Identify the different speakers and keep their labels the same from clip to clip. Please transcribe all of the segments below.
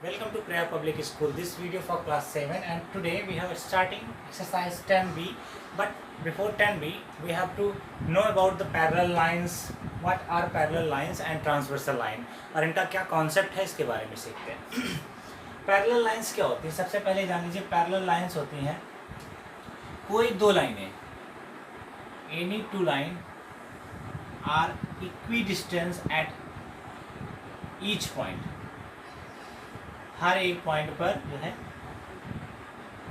Speaker 1: Welcome to Prayer Public School. This video for class 7 and today we have starting exercise 10b. But before 10b we have to know about the parallel lines. What are parallel lines and transversal line और इनका क्या concept है इसके बारे में सीखते हैं. Parallel lines क्या होती है? सबसे पहले जान लीजिए parallel lines होती हैं कोई दो लाइनें, any two line are equidistant at each point. हर एक पॉइंट पर जो है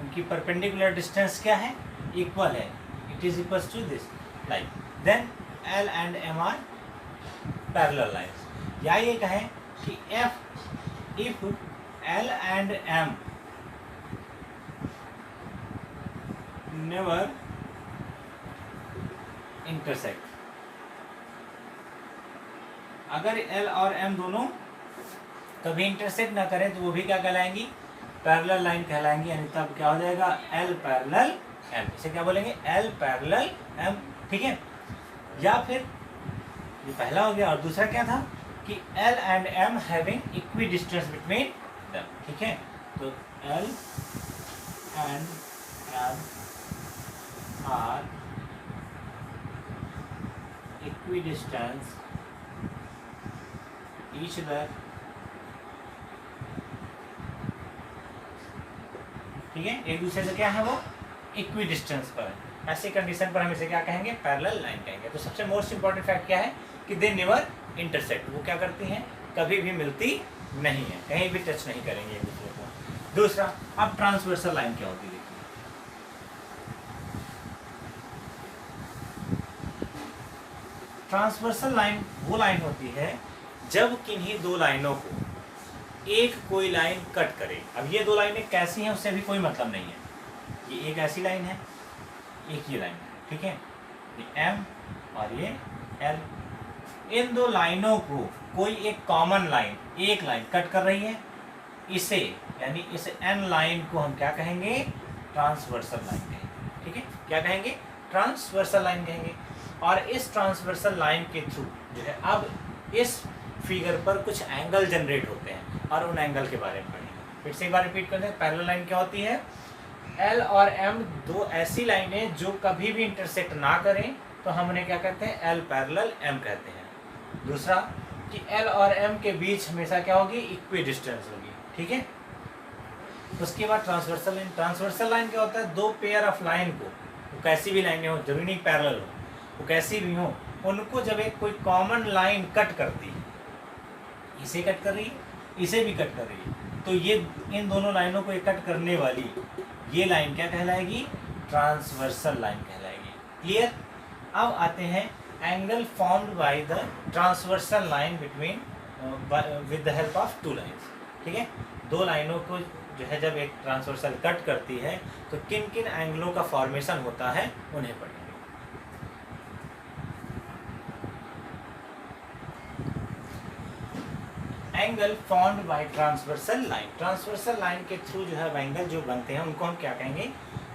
Speaker 1: उनकी परपेंडिकुलर डिस्टेंस क्या है, इक्वल है. It is equal to this line. Then L and M are parallel lines. या ये कहें कि F if L and M never intersect. अगर एल और एम दोनों कभी इंटरसेक्ट ना करें तो वो भी क्या कहलाएंगी, पैरेलल लाइन कहलाएंगी. यानी तब क्या हो जाएगा, एल पैरेलल एम. इसे क्या बोलेंगे, एल पैरेलल एम. ठीक है. या फिर ये पहला हो गया और दूसरा क्या था कि L and M having equidistance between them. ठीक है. तो L and M are equidistance each other. ठीक है. एक दूसरे से क्या है, वो इक्वी डिस्टेंस पर है. ऐसी कंडीशन पर हम इसे क्या कहेंगे, पैरेलल लाइन कहेंगे. तो सबसे मोस्ट इंपॉर्टेंट फैक्ट क्या है कि दे नेवर इंटरसेक्ट. वो क्या करती हैं, कभी भी मिलती नहीं है, कहीं भी टच नहीं करेंगे एक दूसरे को. दूसरा, अब ट्रांसवर्सल लाइन क्या होती है देखिए. ट्रांसवर्सल लाइन वो लाइन होती है जब किन्हीं दो लाइनों को एक कोई लाइन कट करे. अब ये दो लाइनें कैसी हैं उससे भी कोई मतलब नहीं है. ये एक ऐसी लाइन है, एक ये लाइन है. ठीक है. ये एम और ये एल. इन दो लाइनों को कोई एक कॉमन लाइन, एक लाइन कट कर रही है. इसे यानी इस एन लाइन को हम क्या कहेंगे, ट्रांसवर्सल लाइन कहेंगे. ठीक है. क्या कहेंगे, ट्रांसवर्सल लाइन कहेंगे. और इस ट्रांसवर्सल लाइन के थ्रू जो है अब इस फिगर पर कुछ एंगल जनरेट होते हैं और उन एंगल के बारे में पढ़ेंगे. फिर से एक बार रिपीट करते हैं. पैरेलल लाइन क्या होती है, एल और एम दो ऐसी लाइनें जो कभी भी इंटरसेक्ट ना करें तो हम उन्हें क्या कहते हैं, एल पैरेलल एम कहते हैं. दूसरा कि एल और एम के बीच हमेशा क्या होगी, इक्वी डिस्टेंस होगी. ठीक है. उसके बाद ट्रांसवर्सल लाइन. ट्रांसवर्सल लाइन क्या होता है, दो पेयर ऑफ लाइन को, वो कैसी भी लाइनें हो, जरूरी नहीं पैरेलल हो, वो कैसी भी हो, उनको जब एक कोई कॉमन लाइन कट करती है, इसे कट कर रही है, इसे भी कट कर रही है, तो ये इन दोनों लाइनों को कट करने वाली ये लाइन क्या कहलाएगी, ट्रांसवर्सल लाइन कहलाएगी. क्लियर. अब आते हैं angle formed by the transversal line between with the help of two lines. ठीक है. दो लाइनों को जो है जब एक ट्रांसवर्सल कट करती है तो किन किन एंगलों का फॉर्मेशन होता है उन्हें पढ़ेंगे. Angle formed by transversal line. Transversal line के थ्रू जो है एंगल जो बनते हैं उनको हम क्या कहेंगे,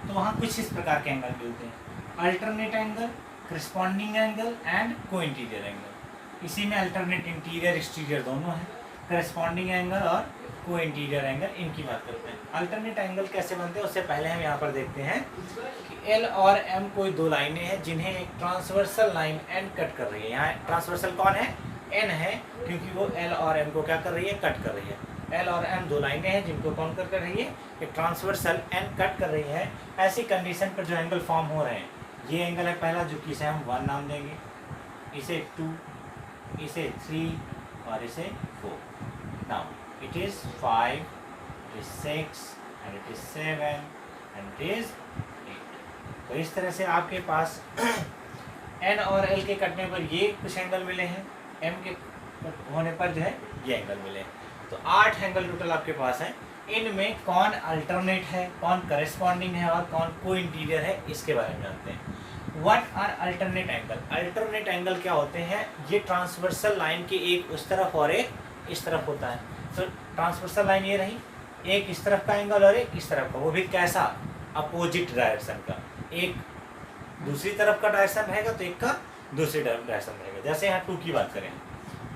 Speaker 1: तो वहाँ कुछ इस प्रकार के एंगल मिलते हैं. Alternate angle, corresponding angle and को इंटीरियर एंगल. इसी में अल्टरनेट इंटीरियर एक्सटीरियर दोनों है. करस्पॉन्डिंग एंगल और को इंटीरियर एंगल, इनकी बात करते हैं. अल्टरनेट एंगल कैसे बनते हैं उससे पहले हम यहाँ पर देखते हैं कि एल और एम कोई दो लाइनें हैं जिन्हें एक ट्रांसवर्सल लाइन एंड कट कर रही है. यहाँ ट्रांसवर्सल कौन है, एन है, क्योंकि वो एल और एम को क्या कर रही है, कट कर रही है. एल और एम दो लाइनें हैं जिनको कौन कर रही है, एक ट्रांसवर्सल एन कट कर रही है. ऐसी कंडीशन पर जो एंगल फॉर्म हो रहे हैं, ये एंगल है पहला जो कि इसे हम 1 नाम देंगे, इसे 2, इसे 3 और इसे 4. Now it is 5, it is 6 and it is 7 and it is 8. तो इस तरह से आपके पास एन और एल के कटने पर ये कुछ एंगल मिले हैं, एम के होने पर जो है ये एंगल मिले. तो 8 एंगल टोटल आपके पास है. इनमें कौन अल्टरनेट है, कौन करेस्पॉन्डिंग है और कौन को इंटीरियर है, इसके बारे में जानते हैं. What are alternate angle. Alternate angle क्या होते हैं, ये ट्रांसवर्सल लाइन के एक उस तरफ और एक इस तरफ होता है. तो ट्रांसवर्सल लाइन ये रही, एक इस तरफ का एंगल और एक इस तरफ का, वो भी कैसा, अपोजिट डायरेक्शन का. एक दूसरी तरफ का डायरेक्शन रहेगा तो एक का दूसरी डायरेक्शन रहेगा. जैसे यहाँ 2 की बात करें,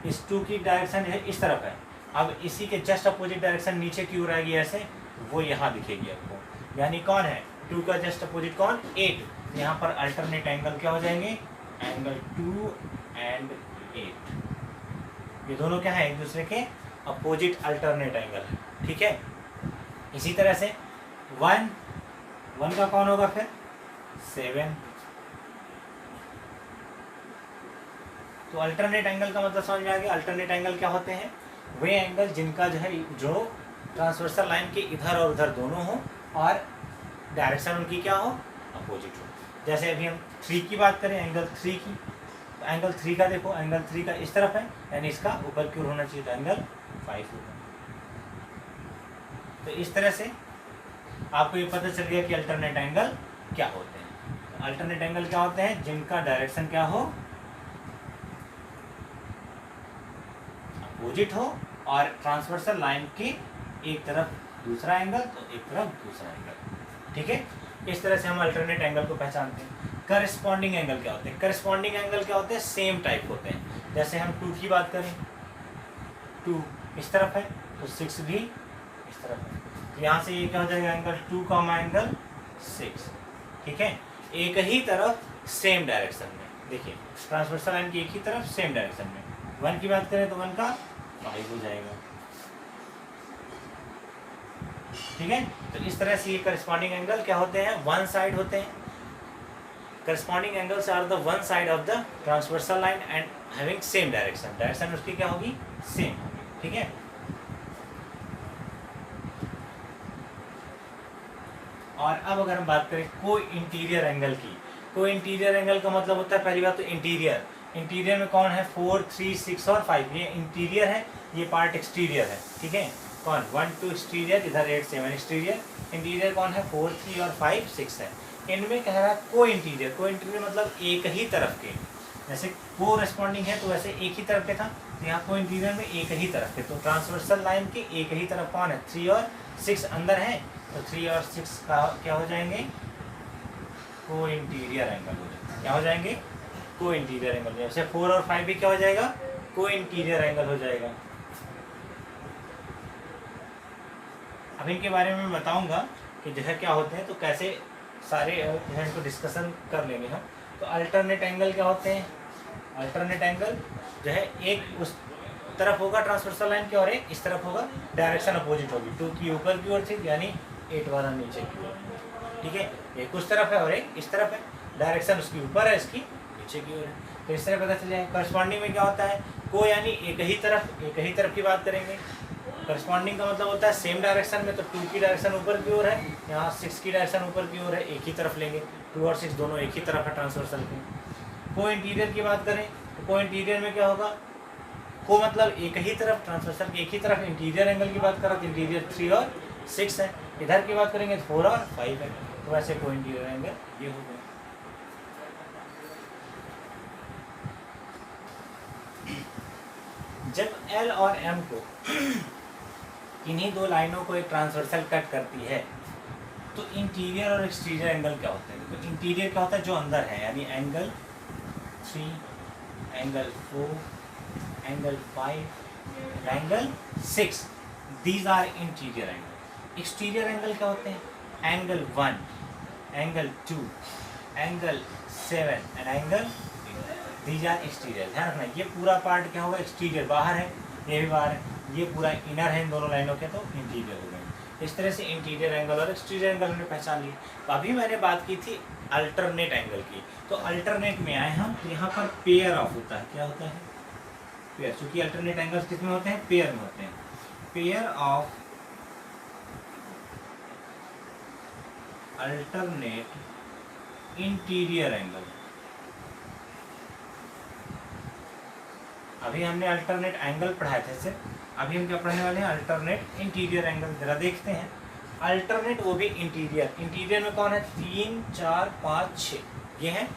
Speaker 1: इस 2 की डायरेक्शन जो है इस तरफ है, अब इसी के जस्ट अपोजिट डायरेक्शन नीचे की ओर आएगी ऐसे, वो यहाँ दिखेगी आपको। यानी कौन है 2 का जस्ट अपोजिट कौन 8। यहाँ पर अल्टरनेट एंगल क्या हो जाएंगे, एंगल 2 एंड 8। ये दोनों क्या है, एक दूसरे के अपोजिट अल्टरनेट एंगल है, ठीक है। इसी तरह से 1 का कौन होगा फिर 7। तो अल्टरनेट एंगल का मतलब समझ में आ गया। अल्टरनेट एंगल क्या होते हैं, वे एंगल जिनका जो ट्रांसवर्सल लाइन के इधर और उधर दोनों हो और डायरेक्शन उनकी क्या हो, अपोजिट हो। जैसे अभी हम 3 की बात करें, एंगल 3 की, तो एंगल 3 का देखो, एंगल 3 का इस तरफ है, यानी इसका ऊपर की ओर होना चाहिए, तो एंगल 5 होगा। तो इस तरह से आपको ये पता चल गया कि अल्टरनेट एंगल क्या होते हैं। अल्टरनेट एंगल क्या होते हैं, जिनका डायरेक्शन क्या हो, अपोजिट हो और ट्रांसवर्सल लाइन के एक तरफ दूसरा एंगल तो एक तरफ दूसरा एंगल, ठीक है। इस तरह से हम अल्टरनेट एंगल को पहचानते हैं। करस्पॉन्डिंग एंगल क्या होते हैं, करस्पॉन्डिंग एंगल क्या होते हैं, सेम टाइप होते हैं। जैसे हम 2 की बात करें, 2 इस तरफ है तो 6 भी इस तरफ है, तो यहाँ से ये क्या हो जाएगा, एंगल 2 का एंगल 6, ठीक है। एक ही तरफ सेम डायरेक्शन में, देखिए ट्रांसवर्सल लाइन की एक ही तरफ सेम डायरेक्शन में। 1 की बात करें तो 1 का 5 हो जाएगा, ठीक है। तो इस तरह से ये करस्पॉन्डिंग एंगल क्या होते हैं, वन साइड होते हैं। Corresponding angles are the one side of the transversal line and having same direction, direction उसकी क्या होगी, सेम होगी, ठीक है। और अब अगर हम बात करें को इंटीरियर एंगल की, को इंटीरियर एंगल का मतलब होता है, पहली बात तो इंटीरियर, इंटीरियर में कौन है 4, 3, 6 और 5, ये इंटीरियर है, ये पार्ट एक्सटीरियर है, ठीक है। कौन 1, 2 एक्सटीरियर, इधर 8, 7 एक्सटीरियर। इंटीरियर कौन है 4, 3 और 5, 6 है। इनमें कह रहा है को इंटीरियर, को इंटीरियर मतलब एक ही तरफ के, जैसे को रेस्पॉन्डिंग है तो वैसे एक ही तरफ के था, तो यहाँ को इंटीरियर में एक ही तरफ के, तो ट्रांसवर्सल लाइन के एक ही तरफ कौन है 3 और 6 अंदर है, तो 3 और 6 का क्या हो जाएंगे, को इंटीरियर एंगल हो जाएंगे, क्या हो जाएंगे, को इंटीरियर एंगल। जैसे 4 और 5 भी क्या हो जाएगा, को इंटीरियर एंगल हो जाएगा। अब इनके बारे में मैं बताऊंगा कि जो है क्या होते हैं, तो कैसे सारे जो है इनको डिस्कशन कर लेंगे हम। तो अल्टरनेट एंगल क्या होते हैं, अल्टरनेट एंगल जो है एक उस तरफ होगा ट्रांसवर्सल लाइन के और एक इस तरफ होगा, डायरेक्शन अपोजिट होगी, 2 की ऊपर की ओर थी यानी 8 वाला नीचे की ओर, ठीक है। एक उस तरफ है और एक इस तरफ है, डायरेक्शन उसकी ऊपर है, इसकी नीचे की ओर है, तो इस तरह पता चल जाएगा। करस्पॉन्डिंग में क्या होता है, को यानी एक ही तरफ की बात करेंगे। करस्पॉन्डिंग का मतलब होता है सेम डायरेक्शन में, तो 2 की डायरेक्शन ऊपर की ओर है, यहाँ 6 की डायरेक्शन ऊपर की ओर है, एक ही तरफ लेंगे, 2 और 6 दोनों एक ही तरफ है ट्रांसवर्सल के। को इंटीरियर की बात करें तो को इंटीरियर में क्या होगा, को मतलब एक ही तरफ, ट्रांसवर्सल की एक ही तरफ। इंटीरियर एंगल की बात करें तो इंटीरियर 3 और 6 है, इधर की बात करेंगे 4 और 5 है, तो वैसे को इंटीरियर एंगल ये हो गया। जब L और M को इन्हीं दो लाइनों को एक ट्रांसवर्सल कट करती है तो इंटीरियर और एक्सटीरियर एंगल क्या होते हैं। तो इंटीरियर क्या होता है, जो अंदर है, यानी angle 3, angle 4, angle 5, angle 6, these are interior angle. Exterior angle क्या होते हैं, angle 1, angle 2, angle 7 and angle, these are exterior. ध्यान रखना ये पूरा पार्ट क्या होगा, एक्सटीरियर, बाहर है, ये भी बाहर है, ये पूरा इनर है इन दोनों लाइनों के, तो इंटीरियर हो गए। इस तरह से इंटीरियर एंगल और एक्सटीरियर एंगल हमने पहचान ली। तो अभी मैंने बात की थी अल्टरनेट एंगल की, तो अल्टरनेट में आए हम, तो यहाँ पर पेयर ऑफ होता है, क्या होता है, पेयर। चूंकि अल्टरनेट एंगल्स किस में होते हैं, पेयर में होते हैं। Pair of alternate interior angle. अभी हमने अल्टरनेट एंगल पढ़ाए थे सिर्फ, अभी हम क्या पढ़ने वाले हैं, अल्टरनेट इंटीरियर एंगल। जरा देखते हैं अल्टरनेट, वो भी इंटीरियर। इंटीरियर में कौन है, 3, 4, 5, 6 ये हैं।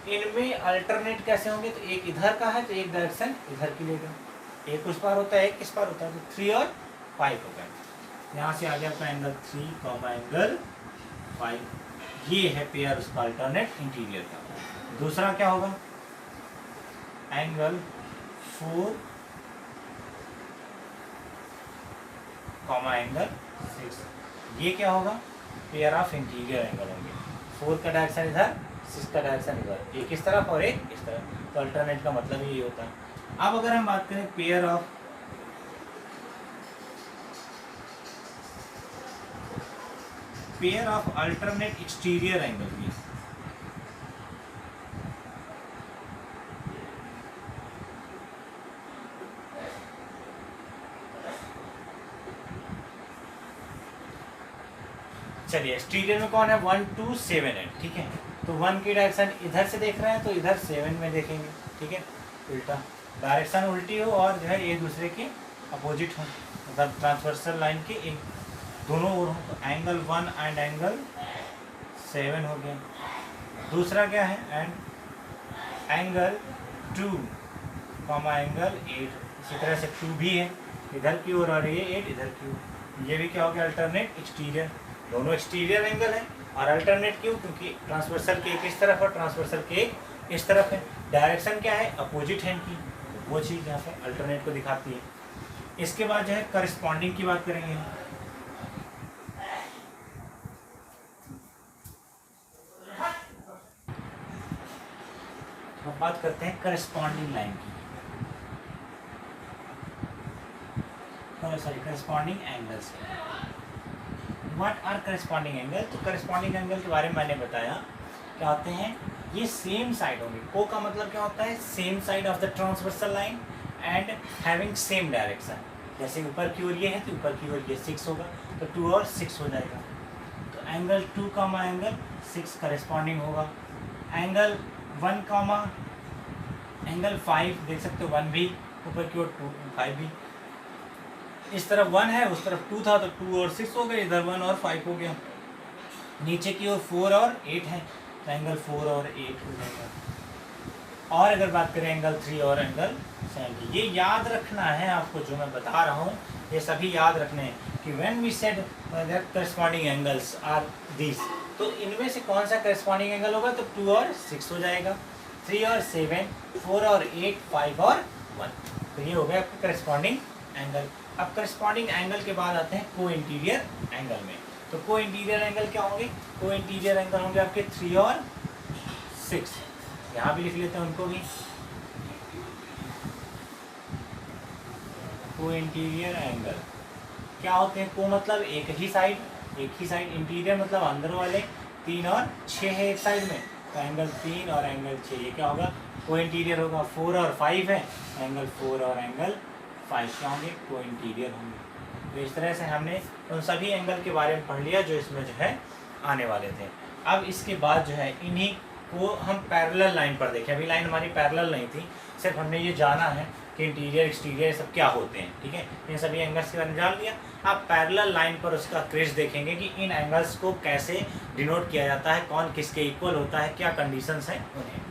Speaker 1: इनमें अल्टरनेट कैसे होंगे, तो एक इधर का है तो एक डायरेक्शन इधर की लेगा, एक उस पार होता है एक इस पार होता है, तो 3 और 5 हो गए। यहाँ से आ गया आपका एंगल 3, एंगल 5, ये है पेयर उसका अल्टरनेट इंटीरियर का। दूसरा क्या होगा, एंगल 4 कॉमा एंगल 6। ये क्या होगा, पेयर ऑफ इंटीरियर एंगल होंगे। 4 का डायरेक्शन इधर, 6 का डायरेक्शन इधर, एक इस तरफ और एक इस तरफ। तो अल्टरनेट का मतलब ही ये होता है। अब अगर हम बात करें pair of alternate exterior angle की, चलिए एक्सटीरियर में कौन है, 1 2 7 8, ठीक है। तो 1 की डायरेक्शन इधर से देख रहे हैं तो इधर 7 में देखेंगे, ठीक है। उल्टा डायरेक्शन उल्टी हो और जो है एक दूसरे के अपोजिट हो, मतलब ट्रांसवर्सल लाइन के एक दोनों ओर हो। तो एंगल 1 एंड एंगल 7 हो गया। दूसरा क्या है, एंड एंगल 2 कॉमा एंगल 8। इसी तरह से 2 भी है इधर की ओर और ये 8 इधर की ओर। ये भी क्या हो गया, अल्टरनेट एक्सटीरियर। दोनों एक्सटीरियर एंगल है और अल्टरनेट क्यों, क्योंकि ट्रांसवर्सल के एक इस तरफ और ट्रांसवर्सल के एक इस तरफ है। डायरेक्शन क्या है, अपोजिट है इनकी, तो वो चीज़ यहाँ पे अल्टरनेट को दिखाती है। इसके बाद जो है करस्पॉन्डिंग की बात करेंगे। हम बात करते हैं करस्पॉन्डिंग लाइन की, sorry corresponding angles. What are corresponding angle, तो करस्पॉन्डिंग एंगल के बारे में मैंने बताया क्या होते हैं, ये सेम साइड होंगे। को का मतलब क्या होता है, same side of the transversal line and having same direction. जैसे ऊपर की ओर ये है तो ऊपर की ओर ये 6 होगा, तो 2 और 6 हो जाएगा। तो एंगल 2 कामा एंगल 6 करस्पॉन्डिंग होगा। एंगल 1 कामा एंगल 5 देख सकते हो, 1 भी ऊपर की ओर 2 5 भी। इस तरफ 1 है उस तरफ 2 था तो 2 और 6 हो गए, इधर 1 और 5 हो गया। नीचे की ओर 4 और 8 है तो एंगल 4 और 8 हो जाएगा। और अगर बात करें एंगल 3 और एंगल 7, ये याद रखना है आपको, जो मैं बता रहा हूँ ये सभी याद रखने हैं कि when we said corresponding angles are this, तो इनमें से कौन सा करस्पॉन्डिंग एंगल होगा, तो 2 और 6 हो जाएगा, 3 और 7, 4 और 8, 5 और 1। तो ये हो गया आपका करस्पॉन्डिंग एंगल। अब करस्पॉन्डिंग एंगल के बाद आते हैं को इंटीरियर एंगल में। तो को इंटीरियर एंगल क्या होंगे, को इंटीरियर एंगल होंगे आपके 3 और 6। यहाँ भी लिख लेते हैं उनको भी, को इंटीरियर एंगल क्या होते हैं, को मतलब एक ही साइड, इंटीरियर मतलब अंदर वाले, 3 और 6 है एक साइड में, तो एंगल 3 और एंगल 6 ये क्या होगा, को इंटीरियर होगा। 4 और 5 है, एंगल 4 और एंगल 5 क्या होंगे, को इंटीरियर होंगे। तो इस तरह से हमने उन सभी एंगल के बारे में पढ़ लिया जो इसमें जो है आने वाले थे। अब इसके बाद जो है इन्हीं को हम पैरेलल लाइन पर देखें। अभी लाइन हमारी पैरेलल नहीं थी, सिर्फ हमने ये जाना है कि इंटीरियर एक्सटीरियर सब क्या होते हैं, ठीक है। इन सभी एंगल्स के बारे में जान लिया। आप पैरेलल लाइन पर उसका क्रेज देखेंगे कि इन एंगल्स को कैसे डिनोट किया जाता है, कौन किसके इक्वल होता है, क्या कंडीशंस हैं उन्हें।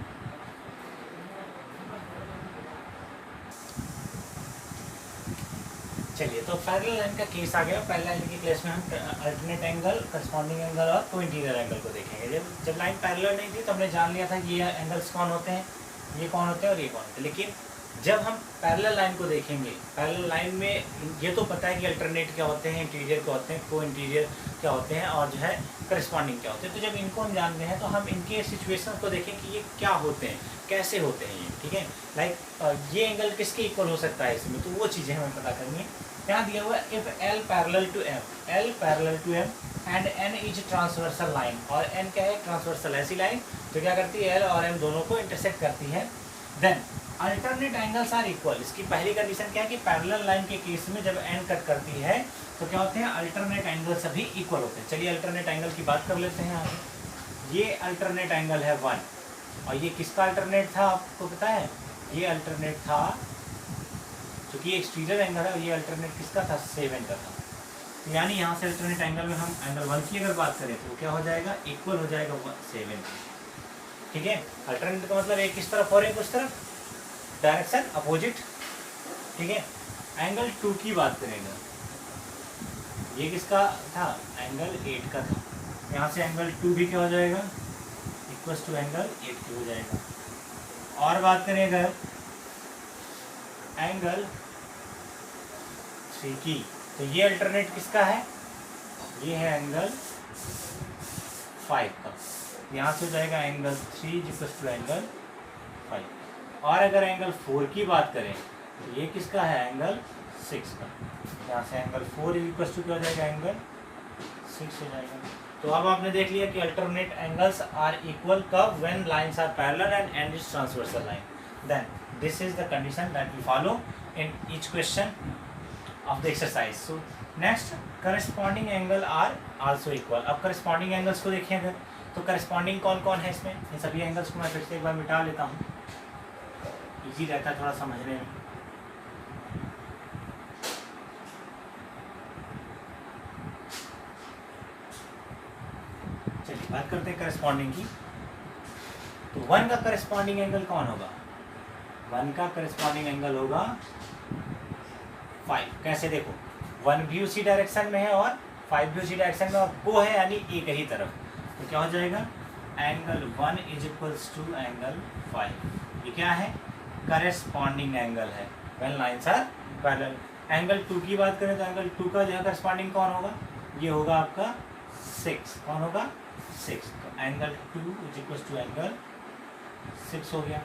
Speaker 1: चलिए, तो पैरेलल लाइन का केस आ गया। पैरेलल लाइन की केस में हम अल्टरनेट एंगल, करस्पॉन्डिंग एंगल और को इंटीरियर एंगल को देखेंगे। जब लाइन पैरेलल नहीं थी तो हमने जान लिया था कि ये एंगल्स कौन होते हैं, ये कौन होते हैं और ये कौन होते हैं। लेकिन जब हम पैरेलल लाइन को देखेंगे, पैरेलल लाइन में ये तो पता है कि अल्टरनेट क्या होते हैं, इंटीरियर क्या होते हैं, को इंटीरियर क्या होते हैं और जो है करस्पॉन्डिंग क्या होते हैं। तो जब इनको हम जानते हैं तो हम इनके सिचुएशन को देखें कि ये क्या होते हैं, कैसे होते हैं ये, ठीक है। लाइक ये एंगल किसके इक्वल हो सकता है इसमें, तो वो चीज़ें हमें पता करनी है। यहाँ दिया हुआ है if L parallel to M and N is transversal line, और N क्या है, ट्रांसवर्सल ऐसी लाइन जो क्या करती है, L और M दोनों को इंटरसेक्ट करती है। Then alternate angles are equal. इसकी पहली कंडीशन क्या है कि पैरेलल लाइन के केस में जब N कट करती है तो क्या होते हैं, अल्टरनेट एंगल सभी इक्वल होते हैं। चलिए अल्टरनेट एंगल की बात कर लेते हैं आगे। ये अल्टरनेट एंगल है 1, और ये किसका अल्टरनेट था आपको पता है, ये अल्टरनेट था, क्योंकि ये एक्सटीरियर एंगल है और ये अल्टरनेट किसका था, 7 का था। यानी यहाँ से अल्टरनेट एंगल में हम एंगल 1 की अगर बात करें तो क्या हो जाएगा, इक्वल हो जाएगा 7, ठीक है। अल्टरनेट का मतलब एक इस तरफ और एक उस तरफ, डायरेक्शन अपोजिट, ठीक है। एंगल 2 की बात करेंगे, ये किसका था, एंगल 8 का था। यहाँ से एंगल 2 भी क्या हो जाएगा, इक्वल टू एंगल 8 की हो जाएगा। और बात करें अगर एंगल 3 की, तो ये अल्टरनेट किसका है, ये है एंगल 5 का। यहाँ से हो जाएगा एंगल 3 इक्वल्स टू एंगल 5। और अगर एंगल 4 की बात करें तो ये किसका है, एंगल 6 का। यहाँ से एंगल 4 इक्वल्स टू क्या हो जाएगा, एंगल 6 हो जाएगा। तो अब आपने देख लिया कि अल्टरनेट एंगल्स आर इक्वल कब, when lines are parallel and and is transversal line, then this is the condition that we follow in each question of the exercise. So next, corresponding angle are also equal. अब corresponding angles को देखें अगर, तो corresponding कौन कौन है इसमें, इन सभी एंगल्स को मैं फिर से एक बार मिटा लेता हूँ, इजी रहता है थोड़ा समझने में। चलिए बात करते हैं करस्पॉन्डिंग की। तो 1 का करस्पॉन्डिंग एंगल कौन होगा, 1 का करस्पॉन्डिंग एंगल होगा 5। कैसे, देखो 1 भी उसी डायरेक्शन में है और 5 भी उसी डायरेक्शन में, और को है यानी एक ही तरफ। तो क्या हो जाएगा, angle 1 is equals to angle 5। ये क्या है, करस्पॉन्डिंग एंगल है when lines are parallel. Angle 2 की बात करें तो एंगल 2 का जो है करस्पॉन्डिंग कौन होगा, ये होगा आपका 6। कौन होगा, 6। तो angle 2 is equals to angle 6 हो गया।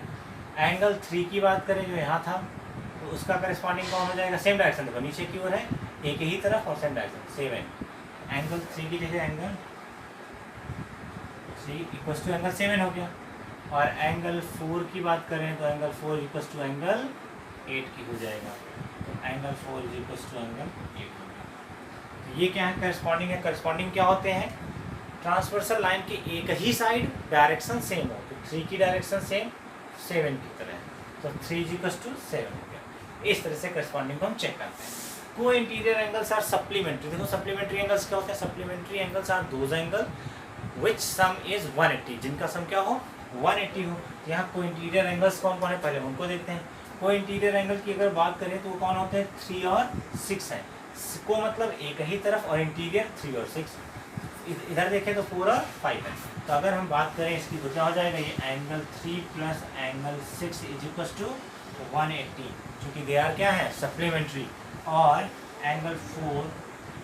Speaker 1: एंगल 3 की बात करें जो यहाँ था, तो उसका करस्पॉन्डिंग कौन हो जाएगा, सेम डायरेक्शन, देखो नीचे की ओर है, एक ही तरफ और सेम डायरेक्शन, सेम है। एंगल 3 की जगह एंगल 3 इक्वल्स टू एंगल 7 हो गया। और एंगल 4 की बात करें तो एंगल 4 इक्वल्स टू एंगल 8 की हो जाएगा। तो angle 4 is equals to angle 8 हो गया। तो ये क्या है, करस्पॉन्डिंग है। करस्पॉन्डिंग क्या होते हैं, ट्रांसवर्सल लाइन की एक ही साइड डायरेक्शन सेम हो। तो 3 की डायरेक्शन सेम 7 की तरह है, तो 3 इज इक्वल्स टू 7 हो गया। इस तरह से करस्पॉन्डिंग को हम चेक करते हैं। को इंटीरियर एंगल्स आर सप्लीमेंट्री। देखो सप्लीमेंट्री एंगल्स क्या होते हैं, supplementary angles are those angle which sum is 180, जिनका सम क्या हो, 180 हो। यहाँ को इंटीरियर एंगल्स कौन कौन है, पहले उनको देखते हैं। को इंटीरियर एंगल की अगर बात करें तो वो कौन होते हैं, 3 और 6 है। को मतलब एक ही तरफ, और इंटीरियर 3 और 6। इधर देखें तो 4 और 5 है। तो अगर हम बात करें इसकी तो क्या हो जाएगा, ये angle 3 plus angle 6 is equals to 180, क्योंकि दे आर क्या है, सप्लीमेंट्री। और एंगल 4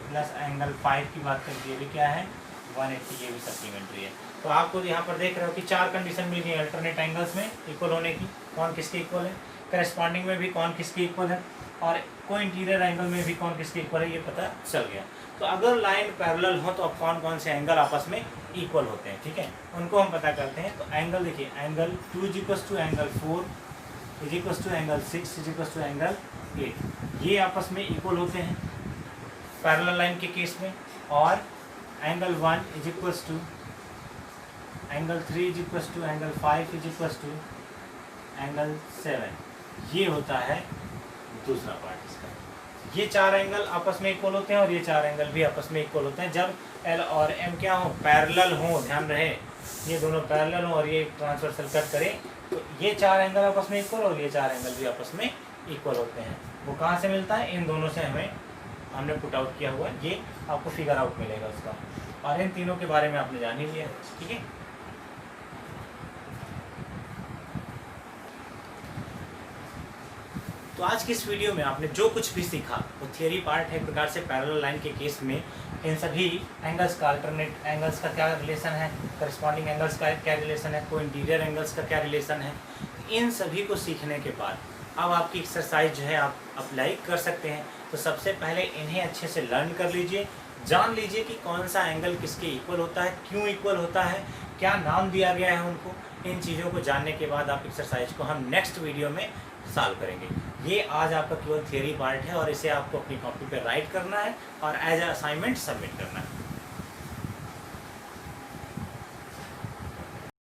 Speaker 1: प्लस एंगल 5 की बात करके ये भी क्या है, 180, ये भी सप्लीमेंट्री है। तो आपको यहाँ पर देख रहे हो कि 4 कंडीशन मिल गई अल्टरनेट एंगल्स में इक्वल होने की, कौन किसके इक्वल है, करस्पॉन्डिंग में भी कौन किसके इक्वल है, और को इंटीरियर एंगल में भी कौन किसके इक्वल है, ये पता चल गया। तो अगर लाइन पैरेलल हो तो अब कौन कौन से एंगल आपस में इक्वल होते हैं, ठीक है, उनको हम पता करते हैं। तो एंगल देखिए, angle 2 is equals to angle 4 is equals to angle 6 is equals to angle 8, ये आपस में इक्वल होते हैं पैरेलल लाइन के केस में। और angle 1 is equals to angle 3 is equals to angle 5 is equals to angle 7, ये होता है दूसरा पार्ट इसका। ये 4 एंगल आपस में इक्वल होते हैं और ये 4 एंगल भी आपस में इक्वल होते हैं जब एल और एम क्या हो, पैरेलल हो। ध्यान रहे, ये दोनों पैरेलल हो और ये ट्रांसवर्सल कट करें, तो ये 4 एंगल आपस में इक्वल और ये 4 एंगल भी आपस में इक्वल होते हैं। वो कहाँ से मिलता है, इन दोनों से हमने पुट आउट किया हुआ, ये आपको फिगर आउट मिलेगा उसका। और इन तीनों के बारे में आपने जान ही लिया, ठीक है। तो आज की इस वीडियो में आपने जो कुछ भी सीखा वो थियरी पार्ट है। एक प्रकार से पैरेलल लाइन के केस में इन सभी एंगल्स का, अल्टरनेट एंगल्स का क्या रिलेशन है, करस्पॉन्डिंग एंगल्स का क्या रिलेशन है, को इंटीरियर एंगल्स का क्या रिलेशन है, इन सभी को सीखने के बाद अब आपकी एक्सरसाइज जो है आप अप्लाई कर सकते हैं। तो सबसे पहले इन्हें अच्छे से लर्न कर लीजिए, जान लीजिए कि कौन सा एंगल किसके इक्वल होता है, क्यों इक्वल होता है, क्या नाम दिया गया है उनको। इन चीज़ों को जानने के बाद आप एक्सरसाइज को हम नेक्स्ट वीडियो में सॉल्व करेंगे। ये आज आपका केवल थियरी पार्ट है और इसे आपको अपनी कॉपी पर राइट करना है और एज अ असाइनमेंट सबमिट करना है।